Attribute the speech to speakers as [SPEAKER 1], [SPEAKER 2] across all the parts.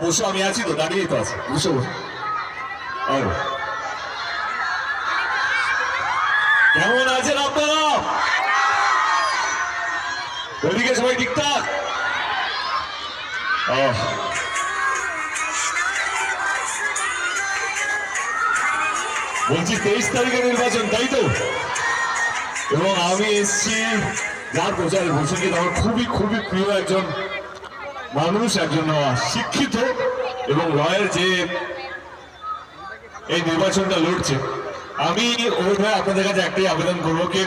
[SPEAKER 1] বসো, আমি আছি তো, দাঁড়িয়েই তো আছে, বসো বসো। কেমন আছেন আপনারা? ওইদিকে সবাই ঠিকঠাক? বলছি 23 তারিখে নির্বাচন, তাই তো? এবং আমি এসছি যার প্রচারে বসে, আমার খুবই খুবই প্রিয় একজন মানুষ, একজন শিক্ষিত এবং লয়ের, যে এই নির্বাচনটা লড়ছে। আমি ওর ভাই আপনাদের কাছে একটাই আবেদন করবো, কি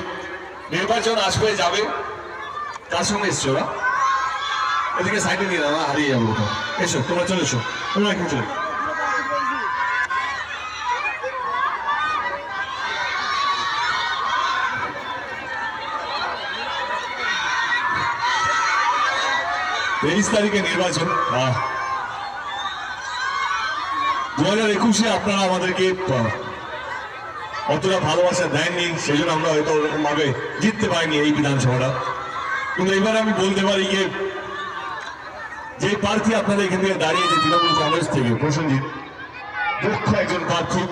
[SPEAKER 1] নির্বাচন আসবে যাবে, তার সঙ্গে এসছো না, এদিকে সাইডে নিয়ে না, হারিয়ে যাবো। এসো, তোমরা চলে এসো, তোমরা এখন চলে। 23 তারিখে নির্বাচন। 2021-এ আপনারা আমাদেরকে অতটা ভালোবাসা দেননি, সেই জন্য আমরা হয়তো ওরকম ভাবে জিততে পারিনি এই বিধানসভাটা। কিন্তু এবার আমি বলতে পারি যে প্রার্থী আপনাদের এখান থেকে দাঁড়িয়েছে তৃণমূল কংগ্রেস থেকে, প্রসেনজিৎ, দক্ষ একজন প্রার্থী,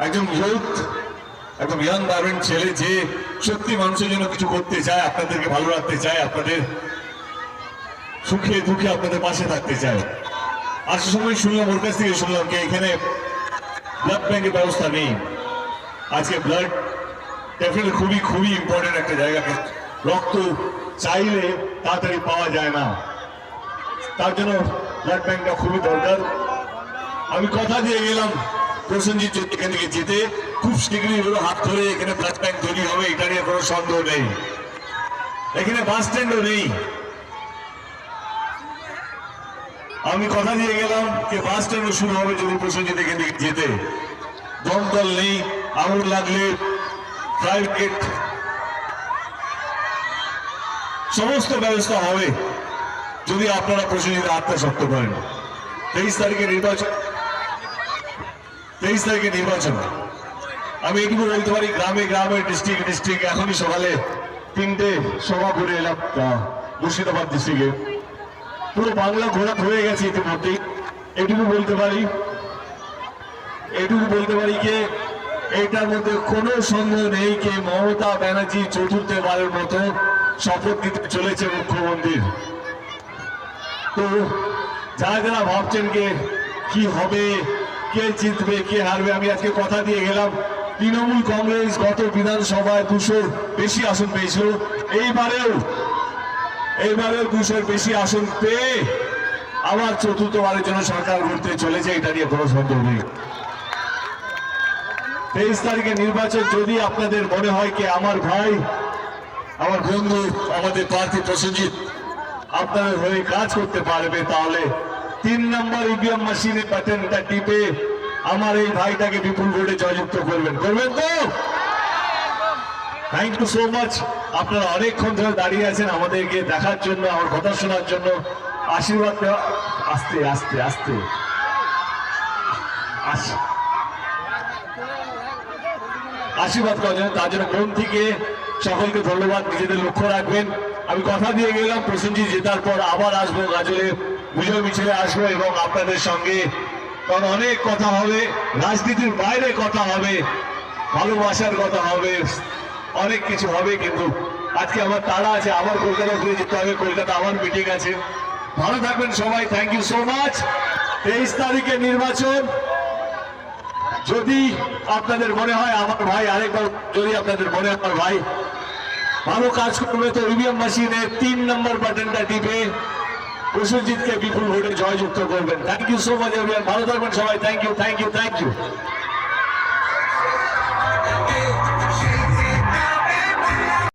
[SPEAKER 1] একজন ইয়ুথ, একদম ইয়াং ভাইব্রেন্ট ছেলে, যে সত্যি মানুষের জন্য কিছু করতে চায়, আপনাদেরকে ভালো রাখতে চায়, আপনাদের সুখে দুঃখে আপনাদের পাশে থাকতে চায়। আসার সময় শুনলাম, ওর কাছ থেকে শুনলাম যে এখানে ব্লাড ব্যাংকের ব্যবস্থা নেই। আজকে ব্লাড ডেফিনেটলি খুবই খুবই ইম্পর্টেন্ট একটা জায়গা, রক্ত চাইলে তাড়াতাড়ি পাওয়া যায় না, তার জন্য ব্লাড ব্যাংকটা খুবই দরকার। আমি কথা দিয়ে গেলাম প্রসেনজিৎ যদি এখান থেকে যেতে, খুব শীঘ্রই হলো হাত ধরে এখানে ব্লাড ব্যাংক তৈরি হবে, এটা নিয়ে কোনো সন্দেহ নেই। এখানে বাস স্ট্যান্ডও নেই। আমি কথা দিয়ে গেলাম যে বাস স্ট্যান্ডও শুরু হবে যদি প্রসেনজিৎ এখান থেকে যেতে। দমকল নেই, আগুন লাগলে প্রাইভেট সমস্ত ব্যবস্থা হবে যদি আপনারা প্রসেনজিৎ আত্মশক্ত করেন। 23 তারিখে নির্বাচন। আমি এটুকু বলতে পারি, গ্রামে গ্রামে, ডিস্ট্রিক্ট এখনই সকালে 3টে সভা করে এলাম মুর্শিদাবাদ ডিস্ট্রিক্টে। পুরো বাংলা ঘোরা হয়ে গেছে ইতিমধ্যেই। এটুকু বলতে পারি যে এটার মধ্যে কোনো সন্দেহ নেই যে মমতা ব্যানার্জি চতুর্থবারের মতো শপথ নিতে চলেছে মুখ্যমন্ত্রীর। তো যারা ভাবছেন কি হবে, কে জিতবে, কে হারবে, আমি আজকে কথা দিয়ে গেলাম তৃণমূল কংগ্রেস গত বিধানসভায় 200-র বেশি আসন পেয়েছিল। এইবারেও 200-র বেশি আসন পেয়ে আবার চতুর্থবারের জন্য সরকার গড়তে চলেছে, এটা নিয়ে কোনো সন্দেহ নেই। 23 তারিখে নির্বাচন যদি আপনাদের মনে হয় কি আমার ভাই, আমার বন্ধু, আমাদের প্রার্থী প্রসেনজিৎ আপনাদের হয়ে কাজ করতে পারবে, তাহলে 3 নম্বর ইভিএম মেশিনের বাটনটা টিপে আমার এই ভাইটাকে বিপুল ভোটে জয়যুক্ত করবেন তো? Thank you so much. আপনারা অনেকক্ষণ ধরে দাঁড়িয়ে আছেন আমাদেরকে দেখার জন্য, আমার কথা শোনার জন্য। আশীর্বাদ দেওয়া, আস্তে আস্তে আস্তে আশীর্বাদ করার জন্য, তার জন্য মন থেকে সকলকে ধন্যবাদ। নিজেদের লক্ষ্য রাখবেন। আমি কথা দিয়ে গেলাম প্রসেনজিৎ জেতার পর আবার আসবো গাজলে, বিজয় মিছিলে আসবো এবং আপনাদের সঙ্গে কারণ অনেক কথা হবে, রাজনীতির বাইরে কথা হবে, ভালোবাসার কথা হবে, অনেক কিছু হবে। কিন্তু আজকে আমার তাড়া আছে, আবার কলকাতা ফিরে যেতে হবে, কলকাতা আমার মিটিং আছে। ভালো থাকবেন সবাই, থ্যাংক ইউ সো মাচ। 23 তারিখে নির্বাচন। যদি আপনাদের মনে হয় আমার ভাই, আরেকবার যদি আপনাদের মনে হয় আমার ভাই ভালো কাজ করবে, তো ইভিএম মেশিনে 3 নম্বর বাটনটা টিপে প্রসেনজিৎকে বিপুল ভোটে জয়যুক্ত করবেন। Thank you so much everyone, ভালো থাকবেন সবাই, থ্যাংক ইউ।